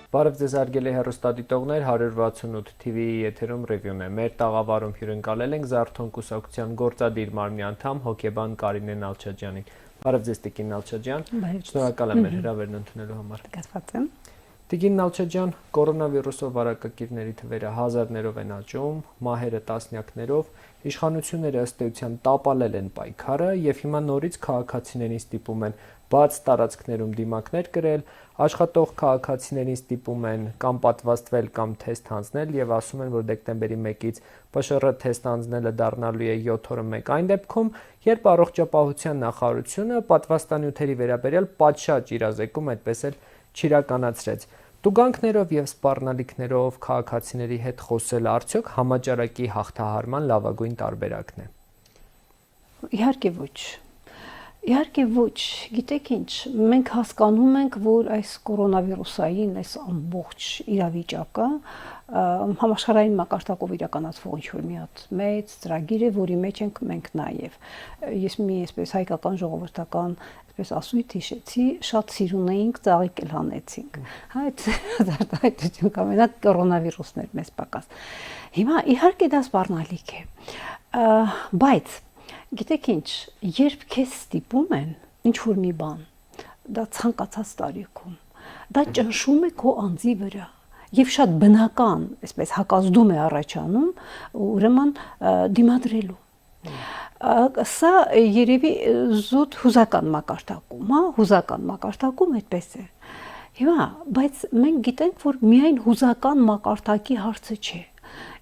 Բարև ձեզ հարգելի հեռուստադիտողներ, 168 TV-ի եթերում ռևյուն է։ Մեր տաղավարում հյուրընկալել ենք Զարթոն կուսակցության գործադիր մարմնի անդամ հոգեբան Կարինե Նալչաջյանին։ Բարև ձեզ Տիկին Նալչաջյան։ Շնորհակալ եմ մեր հրավերն ընդունելու համար։ Կասված եմ։ Տիկին Նալչաջյան, կորոնավիրուսով վարակակիրների թվերը հազարներով են աճում, մահերը տասնյակներով, իշխանությունները ըստ էության տապալել են պայքարը եւ հիմա նորից քաղաքացիներին ստիպում են բաց տարածքներում դիմակներ կրել, աշխատող քաղաքացիներին ստիպում են կամ պատվաստվել կամ թեստ հանձնել եւ ասում են, որ դեկտեմբերի 1-ից ՊՇՌ թեստ հանձնելը դառնալու է 7 օրը մեկ այն դեպքում, երբ առողջապահության նախարարությունը պատվաստանյութերի վերաբերյալ պատշաճ իրազեկում այդպես էլ չիրականացրեց։ Տուգանքներով եւ սպառնալիքներով քաղաքացիների հետ խոսելը արդյոք համաճարակի հաղթահարման լավագույն տարբերակն է։ Իհարկե ոչ։ Իհարկե ոչ, գիտեք ինչ, մենք հասկանում ենք, որ այս կորոնավիրուսային այս ամբողջ իրավիճակը համաշխարհային մակարդակով իրականացվող ինչ-որ մի հատ մեծ ծրագիր է, որի մեջ ենք մենք նաև։ Ես մի այսպես հայկական ժողովրդական այսպես ասույթ հիշեցի, շատ սիրուն էինք, ծաղիկ էլ հանեցինք։ Հա, այդ մենակ կորոնավիրուսն էր մեզ պակաս։ Հիմա իհարկե դա սպառնալիք է, բայց գիտեք ինչ, երբ քեզ ստիպում են ինչ-որ մի բան, դա ցանկացած տարիքում, դա ճնշում է քո անձի վրա եւ շատ բնական, այսպես հակազդում է առաջանում, ուրեմն դիմադրելու։ Սա երևի զուտ հուզական մակարդակում, հա, հուզական մակարդակում այդպես է։ Հիմա, բայց մենք գիտենք, որ միայն հուզական մակարդակի հարցը չէ։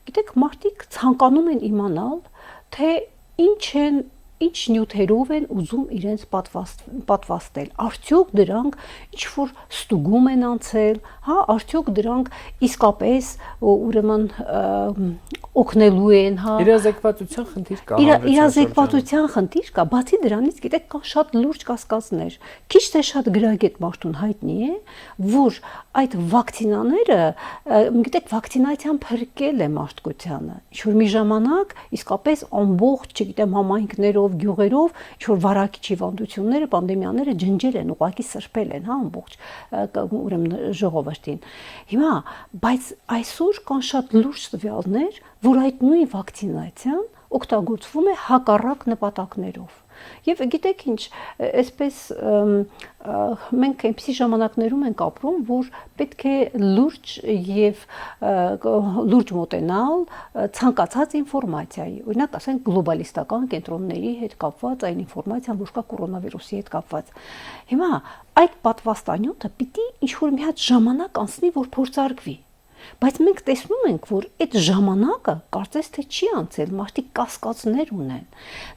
Գիտեք, մարդիկ ցանկանում են իմանալ, թե ինչ նյութերով են ուզում իրենց պատվաստել, արդյոք դրանք ինչ-որ ստուգում են անցել, հա, արդյոք դրանք իսկապես ուրեմն օգնելու են, հա։ Իրազեկվածության խնդիր կա։ Իրազեկվածության խնդիր կա, բացի դրանից գիտեք կան շատ լուրջ կասկածներ։ Քիչ թե շատ գրագետ մարդուն հայտնի է, որ այդ վակցինաները, գիտեք, վակցինացիան փրկել է մարդկությանը։ Ինչ-որ մի ժամանակ իսկապես ամբողջ, չգիտեմ, համայնքներով, գյուղերով, ինչ-որ վարակիչ հիվանդությունները, պանդեմիաները ջնջել են, ուղղակի սրբել են, հա, ամբողջ ուրեմն ժողովրդին։ Հիմա, բայց այսօր կան շատ լուրջ տվյալներ, որ այդ նույն վակցինացիան օգտագործվում է հակառակ նպատակներով։ Եւ գիտեք ինչ, այսպես մենք այնպիսի ժամանակներում ենք ապրում, որ պետք է լուրջ եւ լուրջ մոտենալ ցանկացած ինֆորմացիայի, օրինակ ասենք գլոբալիստական կենտրոնների հետ կապված այն ինֆորմացիան, որ կա կորոնավիրուսի հետ կապված։ Հիմա այդ պատվաստանյութը պիտի ինչ-որ մի հատ ժամանակ անցնի, որ փորձարկվի։ Բայց մենք տեսնում ենք, որ այդ ժամանակը կարծես թե չի անցել, մարդիկ կասկածներ ունեն։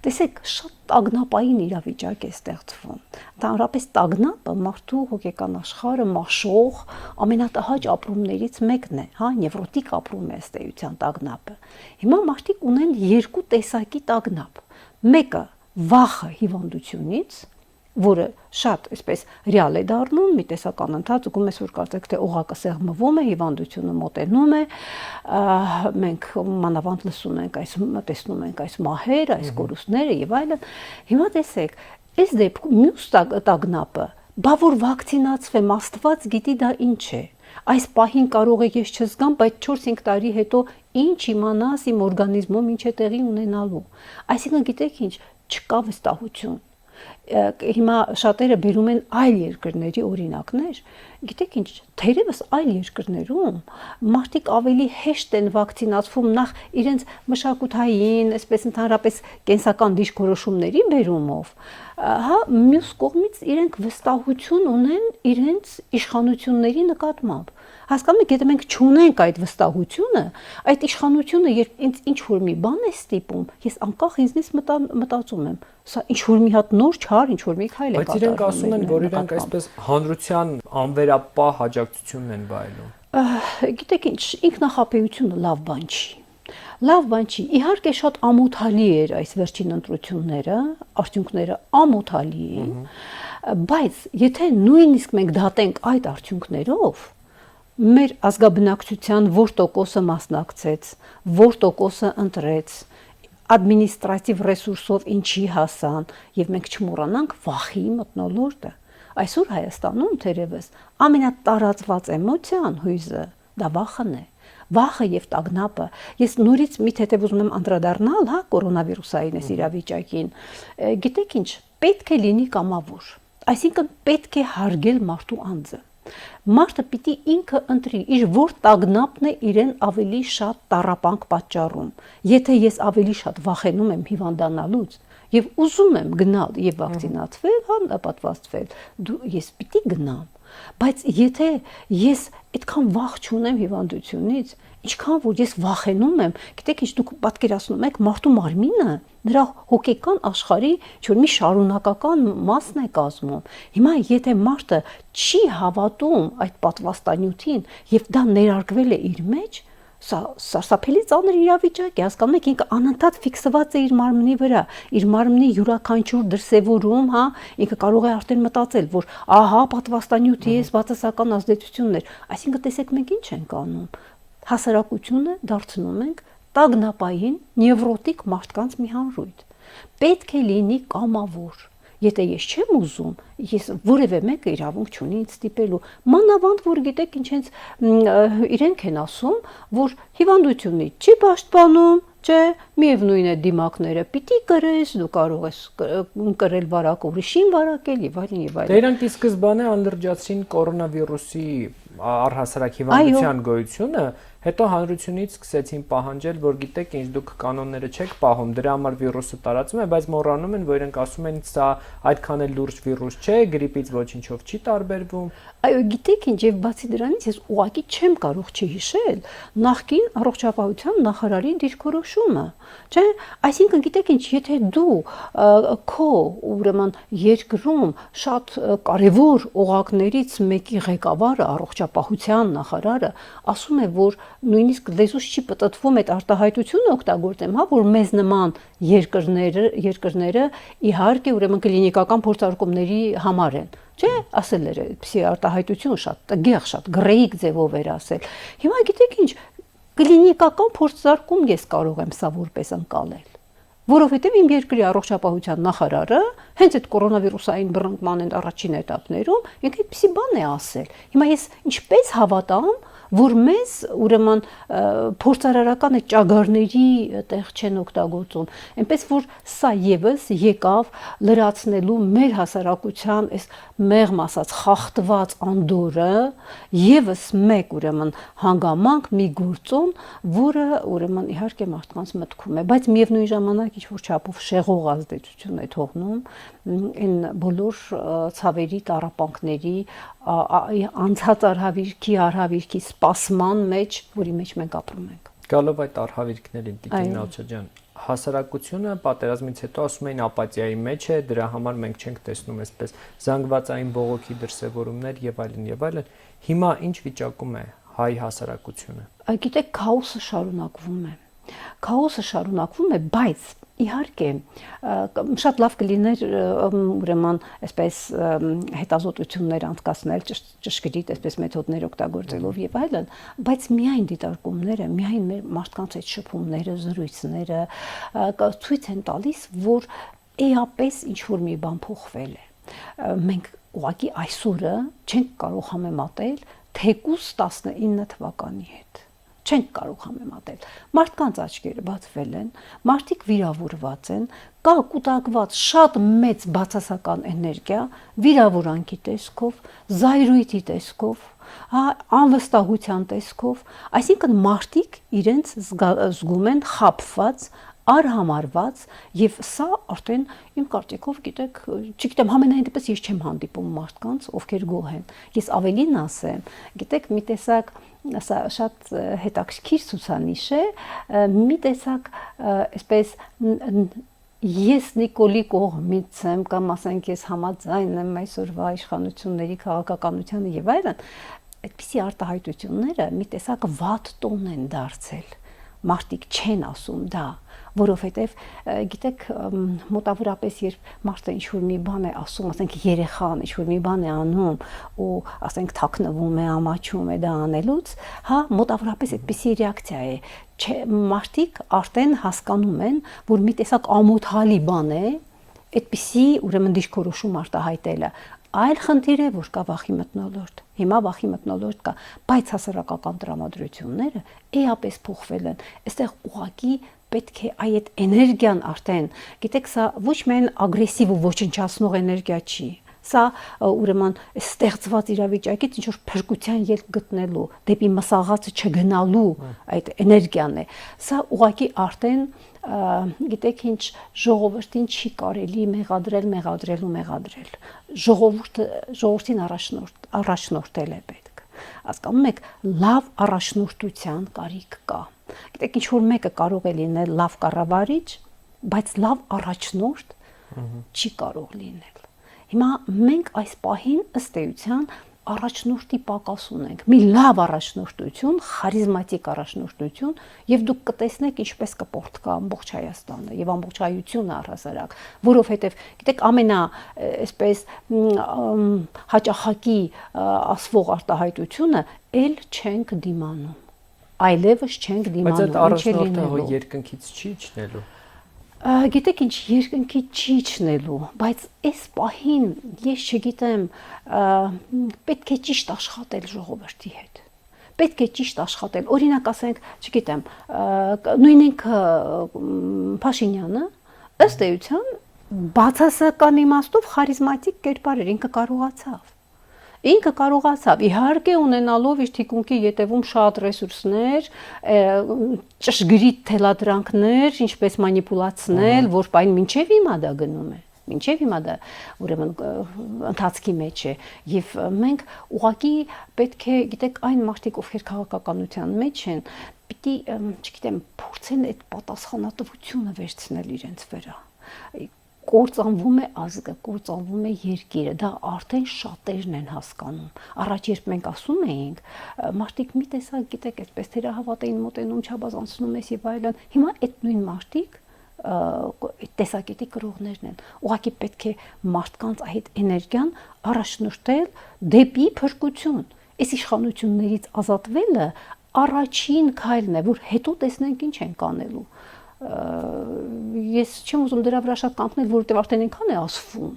Տեսեք, շատ տագնապային իրավիճակ է ստեղծվում։ Ընդհանրապես տագնապը մարդու հոգեկան աշխարհը մաշող ամենատհաճ ապրումներից մեկն է, հա, նևրոտիկ ապրում է ըստ էության տագնապը։ Հիմա մարդիկ ունեն երկու տեսակի տագնապ։ Մեկը վախը հիվանդությունից, որը շատ այսպես ռեալ է դառնում, մի տեսական ընթացք, ու ես որ կարծեք թե օղակը սեղմվում է, հիվանդությունը մոտենում է, մենք մանավանդ լսում ենք տեսնում ենք այս մահեր, այս կորուստները եւ այլն։ Հիմա տեսեք, այս դեպքում մյուս տագնապը, բա որ վակցինացվեմ, Աստված գիտի դա ինչ է։ Այս պահին կարող է ես չզգամ, բայց 4-5 տարի հետո ինչ իմանաս իմ օրգանիզմում ինչ է տեղի ունենալու։ Այսինքն գիտեք ինչ, չկա վստահություն։ Հիմա շատերը բերում են այլ երկրների օրինակներ, գիտեք ինչ, թերևս այլ երկրներում մարդիկ ավելի հեշտ են վակցինացվում նախ իրենց մշակութային, այսպես ընդհանրապես կենսական դիրքորոշումների բերումով, հա, մյուս կողմից իրենք վստահություն ունեն իրենց իշխանությունների նկատմամբ։ Հասկանում եք, եթե մենք չունենք այդ վստահությունը, այդ իշխանությունը, երբ ինձ ինչ-որ մի բան է ստիպում, ես անկախ ինձնից մտածում եմ, սա ինչ-որ մի հատ նոր չար, ինչ-որ մի քայլ է կատարվում։ Բայց իրենք ասում են, որ իրենք այսպես հանրության անվերապահ աջակցությունն են վայելում։ Գիտեք ինչ, ինքնախապեյությունը լավ բան չի։ Լավ բան չի։ Իհարկե շատ ամոթալի էր այս վերջին ընտրությունները, արդյունքները ամոթալի էին, բայց եթե նույնիսկ մենք դատենք այդ արդյունքներով, մեր ազգաբնակչության որ տոկոսը մասնակցեց, որ տոկոսը ընտրեց, ադմինիստրատիվ ռեսուրսով ինչի հասան, եւ մենք չմոռանանք վախի մթնոլորտը։ Այսօր Հայաստանում թերևս ամենատարածված էմոցիան հույզը դա վախն է։ Վախը եւ տագնապը։ Ես նորից մի թեթև ուզում եմ անդրադառնալ, կորոնավիրուսային այս իրավիճակին։ Գիտեք ինչ, պետք է լինի կամավոր։ Այսինքն պետք է հարգել մարդու անձը։ Մարդը պիտի ինքը ընտրի, իր որ տագնապն է իրեն ավելի շատ տառապանք պատճառում։ Եթե ես ավելի շատ վախենում եմ հիվանդանալուց եւ ուզում եմ գնալ եւ վակցինացվել, պատվաստվել, ես պիտի գնամ։ Բայց եթե ես այդքան վախ չունեմ հիվանդությունից, ինչքան որ ես վախենում եմ, գիտեք ինչ, դուք պատկերացնում եք մարդու մարմինը, նրա հոգեկան աշխարհի մի շարունակական մասն է կազմում։ Հիմա եթե մարդը չի հավատում այդ պատվաստանյութին եւ դա ներարկվել է իր մեջ, սա սարսափելի ծանր իրավիճակ է, հասկանում եք, ինքը անընդհատ ֆիքսված է իր մարմնի վրա, իր մարմնի յուրաքանչյուր դրսևորում, ինքը կարող է արդեն մտածել, որ ահա պատվաստանյութի է բացասական ազդեցություններ, այսինքն տեսեք մենք ինչ ենք անում, հասարակությունը դարձնում ենք տագնապային նևրոտիկ մարդկանց մի հանրույթ, պետք է լինի կամավոր։ Եթե ես չեմ ուզում, ես որևէ մեկը իրավունք չունի ինձ ստիպելու։ Մանավանդ որ գիտեք ինչ հենց իրենք են ասում, որ հիվանդությունից չի պաշտպանում, չէ, միևնույն է դիմակները պիտի կրես, դու կարող ես կրել վարակը ուրիշին վարակել եւ այլն եւ այլն։ Դե իրանք ի սկզբանե անլրջացրին կորոնավիրուսի առհասարակ հիվանդության գոյությունը, հետո հանրությունից սկսեցին պահանջել, որ գիտեք ինչ, դուք կանոնները չեք պահում, դրա համար վիրուսը տարածվում է, բայց մոռանում են, որ իրենք ասում են, սա այդքան էլ լուրջ վիրուս չէ, գրիպից ոչինչով չի տարբերվում։ Այո, գիտեք ինչ, եւ բացի դրանից ես ուղղակի չեմ կարող չհիշել նախկին առողջապահության նախարարի դիրքորոշումը, չէ՞։ Այսինքն գիտեք ինչ, եթե դու քո ուրեմն երկրում շատ կարևոր օղակներից մեկի ղեկավարը, առողջապահության նախարարը ասում է, որ նույնիսկ լեզուս չի պտտվում այդ արտահայտությունը օգտագործեմ, որ մեզ նման երկրները իհարկե ուրեմն կլինիկական փորձարկումների համար են, չէ՞, ասել էր այդպիսի արտահայտություն շատ տգեղ, շատ գրեիկ ձևով էր ասել։ Հիմա գիտեք ինչ, կլինիկական փորձարկում ես կարող եմ սա որպես ընկալել, որովհետև իմ երկրի առողջապահության նախարարը հենց այդ կորոնավիրուսային բռնկման առաջին էտապներում ինքը այդպիսի բան է ասել։ Հիմա ես ինչպես հավատամ, որ մեզ ուրեմն փորձարարական այդ ճագարների տեղ չեն օգտագործում, այնպես որ սա եւս եկավ լրացնելու մեր հասարակության այս մեղմ ասած խախտված անդորը, եւս մեկ ուրեմն հանգամանք մի գործոն, որը ուրեմն իհարկե մարդկանց մտքում է, բայց միևնույն ժամանակ ինչ-որ չափով շեղող ազդեցություն է թողնում այն բոլոր ցավերի, տառապանքների, անցած արհավիրքի սպասման մեջ, որի մեջ մենք ապրում ենք։ Գալով այդ արհավիրքներին, Տիկին Նալչաջյան, հասարակությունը պատերազմից հետո ասում էին ապաթիայի մեջ է, դրա համար մենք չենք տեսնում այսպես զանգվածային բողոքի դրսևորումներ եւ այլն եւ այլն։ Հիմա ինչ վիճակում է հայ հասարակությունը։ Գիտեք, քաոսը շարունակվում է։ Քաոսը շարունակվում է, բայց իհարկե շատ լավ կլիներ ուրեմն այսպես հետազոտություններ անցկացնել ճշգրիտ այսպես մեթոդներ օգտագործելով եւ այլն, բայց միայն դիտարկումները, միայն մեր մարդկանց այդ շփումները, զրույցները ցույց են տալիս, որ էապես ինչ որ մի բան փոխվել է։ Մենք ուղղակի այսօրը չենք կարող համեմատել թեկուզ 19 թվականի հետ։ Չենք կարող համեմատել։ Մարդկանց աչքերը բացվել են, մարդիկ վիրավորված են, կա կուտակված շատ մեծ բացասական էներգիա, վիրավորանքի տեսքով, զայրույթի տեսքով, անվստահության տեսքով, այսինքն մարդիկ իրենց զգում են խաբված, արհամարված եւ սա արդեն իմ կարծիքով գիտեք, չգիտեմ, համենայն դեպս ես չեմ հանդիպում մարդկանց, ովքեր գոհ են։ Ես ավելին ասեմ, գիտեք, մի տեսակ սա շատ հետաքրքիր ցուցանիշ է, մի տեսակ այսպես ես Նիկոլի կողմից եմ կամ ասենք ես համաձայն եմ այսօրվա իշխանությունների քաղաքականությանը եւ այլն, այդպիսի արտահայտությունները մի տեսակ վատ տոն են դարձել։ Մարդիկ չեն ասում դա, որովհետև գիտեք մոտավորապես երբ մարդը ինչ-որ մի բան է ասում, ասենք երեխան ինչ-որ մի բան է անում ու ասենք թաքնվում է, ամաչում է դա անելուց, մոտավորապես այդպիսի ռեակցիա է։ Մարդիկ արդեն հասկանում են, որ մի տեսակ ամոթալի բան է այդպիսի ուրեմն դիրքորոշում արտահայտելը։ Այլ խնդիր է, որ կա վախի մթնոլորտ։ Հիմա վախի մթնոլորտ կա, բայց հասարակական տրամադրությունները էապես փոխվել են։ Այստեղ ուղղակի պետք է այդ էներգիան արդեն, գիտեք, սա ոչ միայն ագրեսիվ ու ոչնչացնող էներգիա չի, սա ուրեմն ստեղծված իրավիճակից ինչ որ փրկության ելք գտնելու, դեպի մսաղացը չգնալու այդ էներգիան է։ Սա ուղղակի արդեն գիտեք ինչ ժողովրդին չի կարելի մեղադրել։ Ժողովրդին առաջնորդել է պետք։ Հասկանում եք, լավ առաջնորդության կարիք կա։ Գիտեք ինչ որ մեկը կարող է լինել լավ կառավարիչ, բայց լավ առաջնորդ չի կարող լինել։ Հիմա մենք այս պահին ըստ էության առաջնորդի պակաս ունենք։ Մի լավ առաջնորդություն, խարիզմատիկ առաջնորդություն, եւ դուք կտեսնեք ինչպես կպորտկա ամբողջ Հայաստանը եւ ամբողջ հայությունը առհասարակ, որովհետեւ գիտեք այսպես հաճախակի ասվող արտահայտությունը էլ չենք դիմանում։ Այլևս չենք դիմանում։ Բայց այդ առաջնորդը երկնքից չի իջնելու։ Գիտեք ինչ, երկնքի չի իջնելու, բայց այս պահին ես չգիտեմ, պետք է ճիշտ աշխատել ժողովրդի հետ։ Պետք է ճիշտ աշխատել։ Օրինակ ասենք, չգիտեմ, նույնենք Փաշինյանը ըստ էության բացասական իմաստով խարիզմատիկ կերպար էր, ինքը կարողացավ իհարկե ունենալով իր թիկունքի ետևում շատ ռեսուրսներ, ճշգրիտ թելադրանքներ, ինչպես մանիպուլացնել, որ այն մինչև հիմա դա գնում է։ Մինչև հիմա դա ուրեմն ընթացքի մեջ է եւ մենք ուղղակի պետք է, գիտեք, այն մարդիկ, ովքեր քաղաքականության մեջ են, պիտի, չգիտեմ, փորձեն այդ պատասխանատվությունը վերցնել իրենց վրա։ Կործանվում է ազգը, կործանվում է երկիրը, դա արդեն շատերն են հասկանում։ Առաջ երբ մենք ասում էինք, մարդիկ մի տեսակ, գիտեք, այսպես թերահավատ էին մոտենում, չափազանցնում ես եւ այլն, հիմա այդ նույն մարդիկ այդ տեսակետի կրողներն են։ Ուղղակի պետք է մարդկանց այդ էներգիան առաջնորդել դեպի փրկություն։ Այս իշխանություններից ազատվելը առաջին քայլն է, որ հետո տեսնենք ինչ ենք անելու։ Ես չեմ ուզում դրա վրա շատ կանգնել, որովհետև արդեն այնքան է ասվում։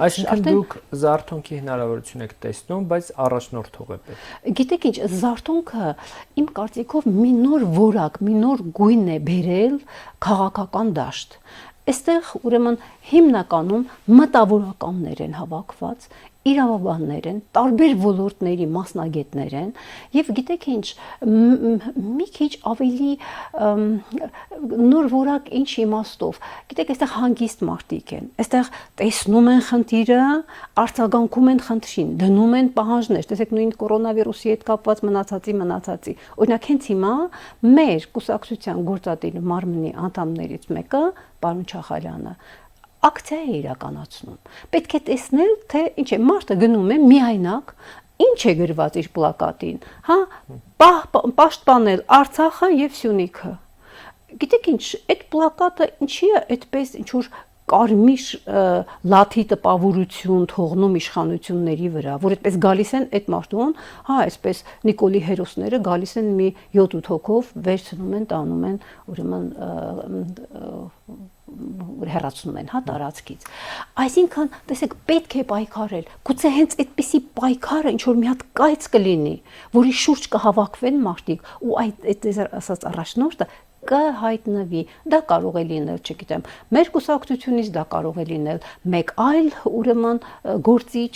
Այսինքն դուք զարթոնքի հնարավորություն եք տեսնում, բայց առաջնորդող է պետք։ Գիտեք ինչ, զարթոնքը իմ կարծիքով մի նոր որակ, մի նոր գույն է բերել քաղաքական դաշտ։ Այստեղ ուրեմն հիմնականում մտավորականներ են հավաքված, իրավաբաններ են, տարբեր ոլորտների մասնագետներ են եւ գիտեք ինչ, մի քիչ ավելի նոր որակ ինչ իմաստով։ Գիտեք, այստեղ հանգիստ մարդիկ են, այստեղ տեսնում են խնդիրը, արձագանքում են խնդրին, դնում են պահանջներ։ Տեսեք, նույն կորոնավիրուսի հետ կապված մնացածի։ Օրինակ հենց հիմա մեր կուսակցության գործադիր մարմնի անդամներից մեկը, պարոն Չախալյանը, ակցիա է իրականացնում։ Պետք է տեսնել, թե ինչ է, մարդը գնում է միայնակ, ինչ է գրված իր պլակատին, հա, պաշտպանել Արցախը եւ Սյունիքը։ Գիտեք ինչ, այդ պլակատը ինչի է այդպես ինչ որ կարմիր լաթի տպավորություն թողնում իշխանությունների վրա, որ այդպես գալիս են այդ մարդուն, հա, այսպես Նիկոլի հերոսները գալիս են մի 7-8 հոգով, վերցնում են, տանում են, ուրեմն հեռացնում են, հա, տարածքից։ Այսինքն, տեսեք, պետք է պայքարել։ Գուցե հենց այդպիսի պայքարը ինչ որ մի հատ կայծ կլինի, որի շուրջ կհավաքվեն մարդիկ, ու այդ ասած առաջնորդը կհայտնվի։ Դա կարող է լինել, չգիտեմ, մեր կուսակցությունից դա կարող է լինել մեկ այլ ուրեմն գործիչ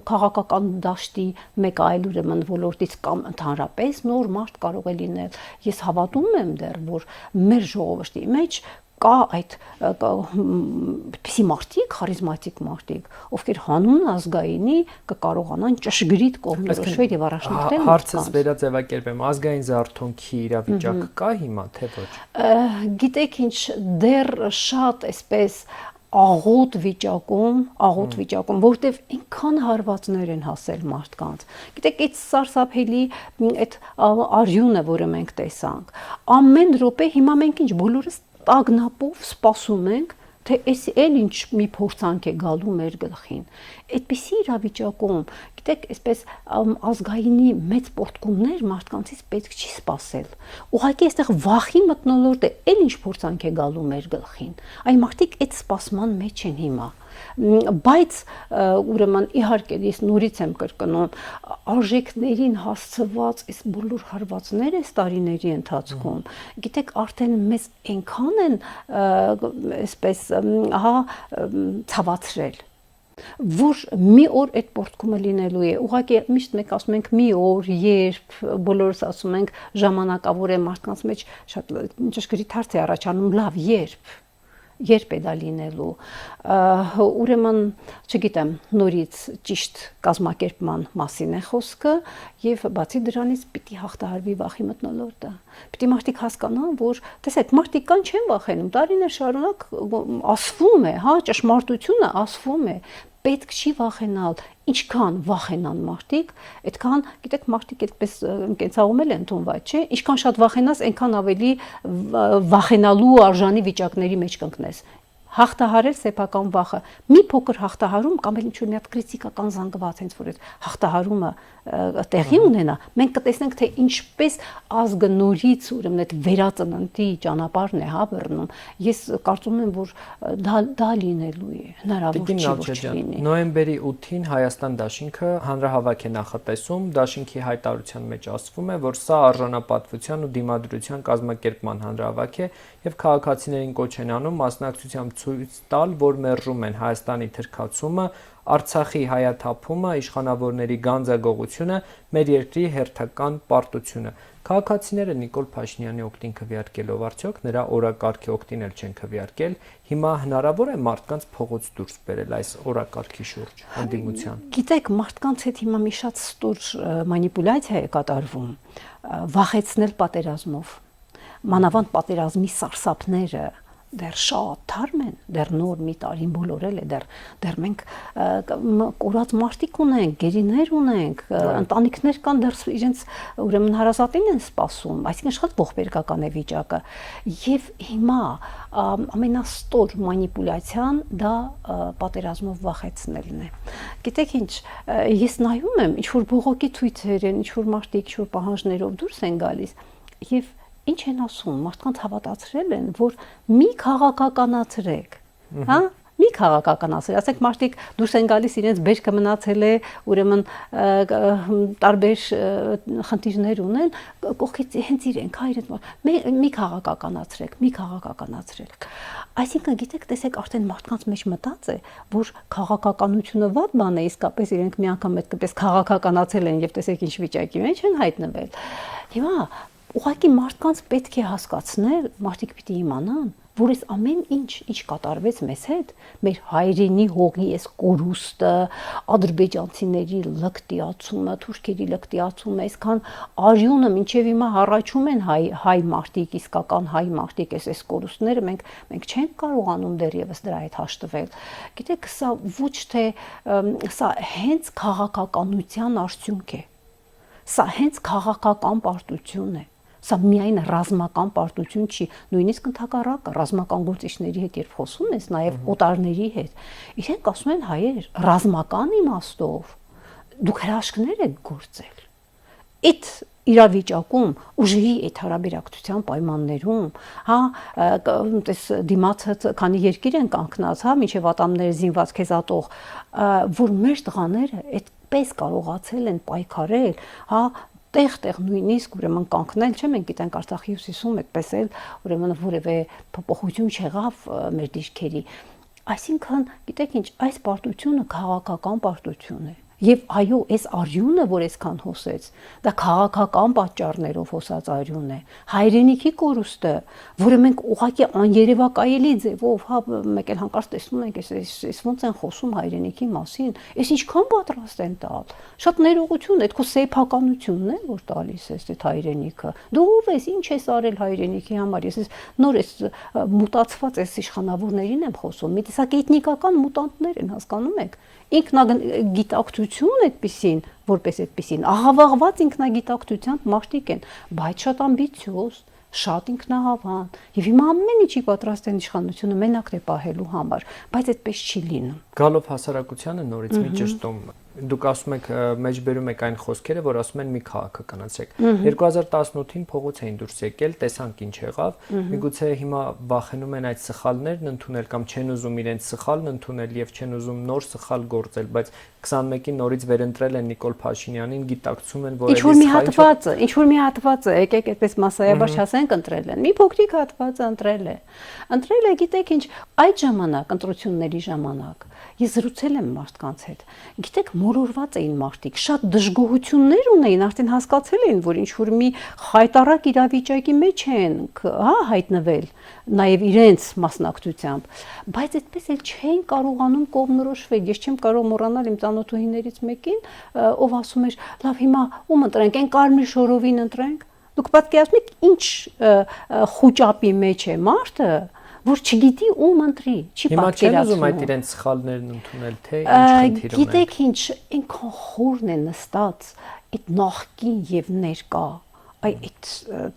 քաղաքական դաշտի մեկ այլ ուրեմն ոլորտից կամ ընդհանրապես նոր մարդ կարող է լինել։ Ես հավատում եմ դեռ, որ մեր ժողովրդի մեջ կա այդ այդպիսի մարդիկ, խարիզմատիկ մարդիկ, ովքեր հանուն ազգայինի կկարողանան ճշգրիտ կողմնորոշվել եւ առաջնորդել։ Հարցս վերաձևակերպեմ, ազգային զարթոնքի իրավիճակը կա հիմա, թե ոչ։ Գիտեք ինչ, դեռ շատ այսպես աղոտ վիճակում, որտեվ այնքան հարվածներ են հասել մարդկանց։ Գիտեք, այդ սարսափելի այդ արյունը, որը մենք տեսանք, ամեն րոպե հիմա մենք ինչ բոլորս տագնապով սպասում ենք, թե էս էլ ինչ մի փորձանք է գալու մեր գլխին։ Այդպիսի իրավիճակում, գիտեք, այսպես ազգայինի մեծ պոռթկումներ մարդկանցից պետք չի սպասել։ Ուղղակի այստեղ վախի մթնոլորտ է, էլ ինչ փորձանք է գալու մեր գլխին։ Այն մարդիկ այդ սպասման մեջ են հիմա։ Բայց ուրեմն իհարկե ես նորից եմ կրկնում, արժեքներին հասցված այս բոլոր հարվածները այս տարիների ընթացքում, գիտեք, արդեն մեզ այնքան են այսպես ցավացրել, որ մի օր այդ պորտկումը լինելու է։ Ուղղակի միշտ մենք ասում ենք մի օր, երբ, բոլորս ասում ենք ժամանակավոր է, մարդկանց մեջ շատ ճշգրիտ հարց է առաջանում, լավ, երբ է դա լինելու։ Ուրեմն, չգիտեմ, նորից ճիշտ կազմակերպման մասին է խոսքը եւ բացի դրանից պիտի հաղթահարվի վախի մթնոլորտը։ Պիտի մարդիկ հասկանան, որ տեսեք, մարդիկ կան չեն վախենում, տարիներ շարունակ ասվում է, հա, ճշմարտությունը ասվում է, պետք չի վախենալ, ինչքան վախենան մարդիկ, այդքան, գիտեք, մարդիկ այդպես կենցաղում են ընդունված, չէ՞, ինչքան շատ վախենաս, այնքան ավելի վախենալու արժանի վիճակների մեջ կընկնես։ Հաղթահարել սեփական վախը, մի փոքր հաղթահարում կամ էլ ինչ-որ մի հատ քրիտիկական զանգված հենց որ այդ հաղթահարումը տեղի ունենա, մենք կտեսնենք թե ինչպես ազգը նորից ուրեմն այդ վերածննդի ճանապարհն է բռնում։ Ես կարծում եմ, որ դա լինելու է, հնարավոր չի որ չլինի։ Նոյեմբերի 8-ին Հայաստան դաշինքը հանրահավաք է նախատեսում, դաշինքի հայտարարության մեջ ասվում է, որ սա արժանապատվության ու դիմադրության կազմակերպման հանրահավաք է եւ քաղաքացիներին կոչ են անում մասնակցությամբ ցույց տալ, որ մերժում են Հայաստանի թրքացումը, Արցախի հայաթափումը, իշխանավորների գանձագողությունը, մեր երկրի հերթական պարտությունը։ Քաղաքացիները Նիկոլ Փաշինյանի օգտին քվեարկելով արդյոք նրա օրակարգի օգտին էլ չեն քվեարկել, հիմա հնարավոր է մարդկանց փողոց դուրս բերել այս օրակարգի շուրջ ընդդիմության։ Գիտեք, մարդկանց հետ հիմա մի շատ ստոր մանիպուլյացիա է կատարվում, վախեցնել պատերազմով, մանավանդ պատերազմի սարսափները դեռ շատ թարմ են, դեռ նոր մի տարին բոլորել է, դեռ մենք կորած մարդիկ ունենք, գերիներ ունենք, ընտանիքներ կան, դեռ իրենց ուրեմն հարազատին են սպասում, այսինքն շատ ողբերգական է վիճակը։ Եվ հիմա ամենաստոր մանիպուլյացիան դա պատերազմով վախեցնելն է։ Գիտեք ինչ, ես նայում եմ, ինչ որ բողոքի թույթեր են, ինչ որ մարդիկ, ինչ որ պահանջներով դուրս են գալիս եւ ինչ են ասում, մարդկանց հավատացրել են, որ մի քաղաքականացրեք, հա, մի քաղաքականացրեք, ասենք մարդիկ դուրս են գալիս, իրենց բերքը մնացել է, ուրեմն տարբեր խնդիրներ ունեն, կողքից հենց իրենք, հա, իրենց մի քաղաքականացրեք։ Այսինքն, գիտեք, տեսեք, արդեն մարդկանց մեջ մտած է, որ քաղաքականությունը վատ բան է, իսկապես իրենք մի անգամ այդպես քաղաքականացել են եւ տեսեք ինչ վիճակի մեջ են հայտնվել։ Հիմա ուղղակի մարդկանց պետք է հասկացնել, մարդիկ պիտի իմանան, որ այս ամեն ինչ կատարվեց մեզ հետ, մեր հայրենի հողի այս կորուստը, ադրբեջանցիների լկտիացումը, թուրքերի լկտիացումը, այսքան արյունը մինչև հիմա հառաչում են հայ մարդիկ, իսկական հայ մարդիկ, այս կորուստները մենք չենք կարողանում դեռևս դրա հետ հաշտվել։ Գիտեք, սա ոչ թե սա հենց քաղաքականության արդյունք է։ Սա հենց քաղաքական պարտություն է։ Սա միայն ռազմական պարտություն չի, նույնիսկ ընդհակառակը ռազմական գործիչների հետ երբ խոսում ես, նաև օտարների հետ, իրենք ասում են հայեր, ռազմական իմաստով դուք հրաշքներ եք գործել։ Այդ իրավիճակում ուժի այդ հարաբերակցության պայմաններում, հա, տես դիմացը քանի երկիր են կանգնած, հա, մինչև ատամները զինված քեզ ատող, որ մեր տղաները այդպես կարողացել են պայքարել, հա, տեղ նույնիսկ ուրեմն կանգնել, չէ՞, մենք գիտենք Արցախի հյուսիսում այդպես էլ ուրեմն որևէ փոփոխություն չեղավ մեր դիրքերի։ Այսինքն, գիտեք ինչ, այս պարտությունը քաղաքական պարտություն է։ Եվ այո, այս արյունը, որ այսքան հոսեց, դա քաղաքական պատճառներով հոսած արյուն է։ Հայրենիքի կորուստը, որը մենք ուղղակի աներևակայելի ձևով, հա, մեկ էլ հանկարծ տեսնում ենք, այս ոնց են խոսում հայրենիքի մասին, այս ինչքան պատրաստ են տալ։ Շատ ներողություն, այդ քո սեփականությունն է, որ տալիս ես այդ հայրենիքը։ Դու ով ես, ինչ ես արել հայրենիքի համար։ Ես նոր այս մուտացված այս իշխանավորներին եմ խոսում։ Մի տեսակ էթնիկական մուտանտներ են, հասկանում եք։ Ինքնագիտակցություն այդպիսին, որպես այդպիսին, աղավաղված ինքնագիտակցության մարդիկ են, բայց շատ ամբիցիոզ, շատ ինքնահավան, եւ հիմա ամեն ինչի պատրաստ են իշխանությունը մենակ թե պահելու համար, բայց այդպես չի լինում։ Գալով հասարակությանը նորից մի ճշտում, Դուք ասում եք մեջբերում եք այն խոսքերը, որ ասում են մի քաղաքականացրեք։ 2018-ին փողոց էին դուրս եկել, տեսանք ինչ եղավ։ Միգուցե հիմա վախենում են այդ սխալներն ընդունել կամ չեն ուզում իրենց սխալն ընդունել եւ չեն ուզում նոր սխալ գործել, բայց 21-ին նորից վերընտրել են Նիկոլ Փաշինյանին, գիտակցում են, որ ինչ որ մի հատվածը, եկեք այդպես մասսայաբար չասենք ընտրել են։ Մի փոքրիկ հատվածը ընտրել է։ Ընտրել է, գիտեք ինչ, այդ ժամանակ, ընտրությունների ժամանակ ես զրուցել եմ մարդկանց հետ։ Գիտեք, մոլորված էին մարդիկ, շատ դժգոհություններ ունեին, արդեն հասկացել էին, որ ինչ որ մի խայտառակ իրավիճակի մեջ են, հա, հայտնվել, նաև իրենց մասնակցությամբ, բայց այդպես էլ չէին կարողանում կողմնորոշվել։ Ես չեմ կարող մոռանալ իմ ծանոթուհիներից մեկին, ով ասում էր, լավ, հիմա ում ընտրենք, այն Կարմիր Շորովին ընտրենք։ Դուք պատկերացնում եք, ինչ խուճապի մեջ է մարդը, որ չգիտի ում ընտրի, չի պատկերացնում։ Հիմա չեն ուզում այդ իրենց սխալներն ընդունել, թե ինչ խնդիր ունեն։ Գիտեք ինչ, այնքան խորն է նստած այդ նախկին եւ ներկա, այդ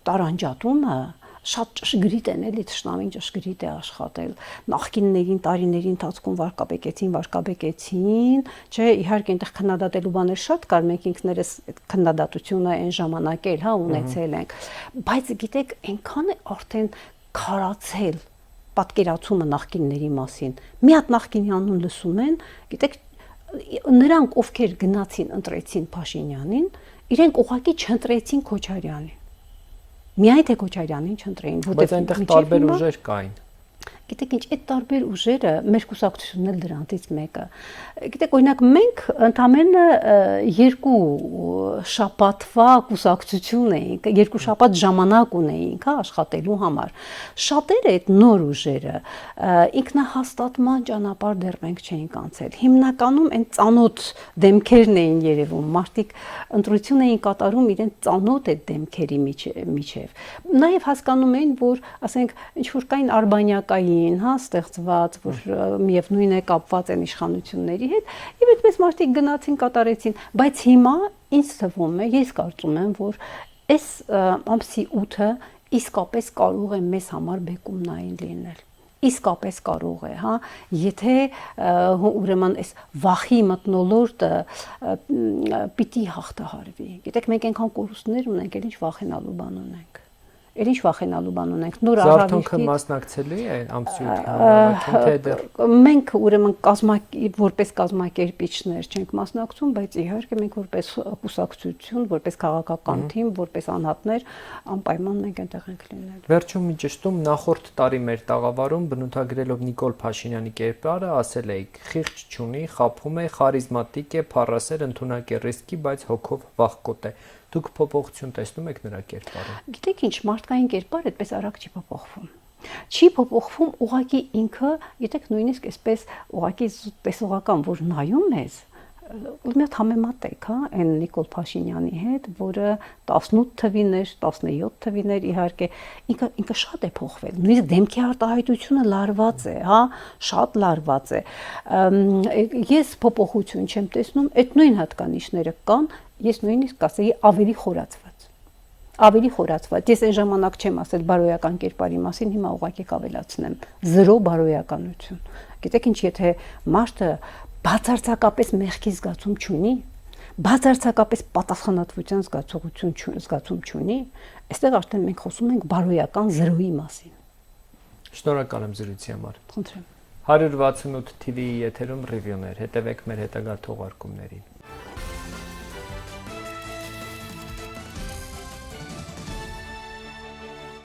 տարանջատումը շատ ճշգրիտ են, էլի Թշնամին ճշգրիտ է աշխատել։ Նախկիններին տարիների ընթացքում վարկաբեկեցին, չէ, իհարկե այնտեղ քննադատելու բաներ շատ կար, մենք ինքներս այդ քննադատությունը այն ժամանակ էլ, հա, ունեցել ենք, բայց գիտեք, այնքան է արդեն քարացել պատկերացումը նախկինների մասին։ Մի հատ նախկինի անուն լսում են, գիտեք, նրանք ովքեր գնացին ընտրեցին Փաշինյանին, իրենք ուղղակի չընտրեցին Քոչարյանին։ Միայն թե Քոչարյանին չընտրեին, որտեղ այնտեղ տարբեր ուժեր կային։ Գիտեք ինչ, այդ տարբեր ուժերը մեր կուսակցությունն էլ դրանից մեկը։ Գիտեք, օրինակ մենք ընդամենը 2 շաբաթվա կուսակցություն էինք, 2 շաբաթ ժամանակ ունեինք, հա, աշխատելու համար։ Շատերը այդ նոր ուժերը ինքնահաստատման ճանապարհ դեռ մենք չէինք անցել։ Հիմնականում այն ծանոթ դեմքերն էին երևում, մարդիկ ընտրություն էին կատարում իրենց ծանոթ այդ դեմքերի միջև։ Նաև հասկանում էին, որ, ասենք, ինչ որ կային արբանյակային, հա, ստեղծված, որ միևնույն է կապված են իշխանությունների հետ, եւ այդպես մարդիկ գնացին կատարեցին, բայց հիմա ինձ թվում է, ես կարծում եմ, որ այս ամսի 8-ը իսկապես կարող է մեզ համար բեկումնային լինել։ Իսկապես կարող է, հա, եթե ուրեմն այս վախի մթնոլորտը պիտի հաղթահարվի։ Գիտեք, մենք այնքան կորուստներ ունենք, էլ ինչ վախենալու բան ունենք։ Էլ ինչ վախենալու բան ունենք։ Նոր Զարթոնքը մասնակցելու է ամսի 8-ի հանրաքին, թե դեռ մենք ուրեմն որպես կազմակերպիչներ չենք մասնակցում, բայց իհարկե մենք որպես կուսակցություն, որպես քաղաքական թիմ, որպես անհատներ անպայման մենք այնտեղ ենք լինելու։ Վերջում մի ճշտում, նախորդ տարի մեր տաղավարում բնութագրելով Նիկոլ Փաշինյանի կերպարը ասել էիք՝ խիղճ չունի, խաբում է, խարիզմատիկ է, փառասեր, ընդունակ է ռիսկի, բայց հոգով վախկոտ է։ Դուք փոփոխություն տեսնում եք նրա կերպարում։ Գիտեք ինչ, մարդկային կերպարը այդպես արագ չի փոփոխվում։ Չի փոփոխվում ուղղակի ինքը, գիտեք, նույնիսկ այսպես ուղղակի տեսողական, որ նայում ես, ու մի հատ համեմատեք, հա, այն Նիկոլ Փաշինյանի հետ, որը 18 թվին էր, 17 թվին էր, իհարկե, ինքը շատ է փոխվել։ Նույնիսկ դեմքի արտահայտությունը լարված է, հա, շատ լարված է։ Ես փոփոխություն չեմ տեսնում, այդ նույն հատկանիշները կան, ես նույնիսկ կասեի ավելի խորացված։ Ավելի խորացված։ Ես այն ժամանակ չեմ ասել բարոյական կերպարի մասին, հիմա ուղղակի կավելացնեմ։ 0 բարոյականություն։ Գիտեք ինչ, եթե մարդը բացարձակապես մեղքի զգացում չունի, բացարձակապես պատասխանատվության զգացում չունի, այստեղ արդեն մենք խոսում ենք բարոյական 0-ի մասին։ Շնորհակալ եմ զրույցի համար։ Խնդրեմ։ 168 TV-ի եթերում ռիվյուներ, հետևեք մեր հետագա թողարկումներին։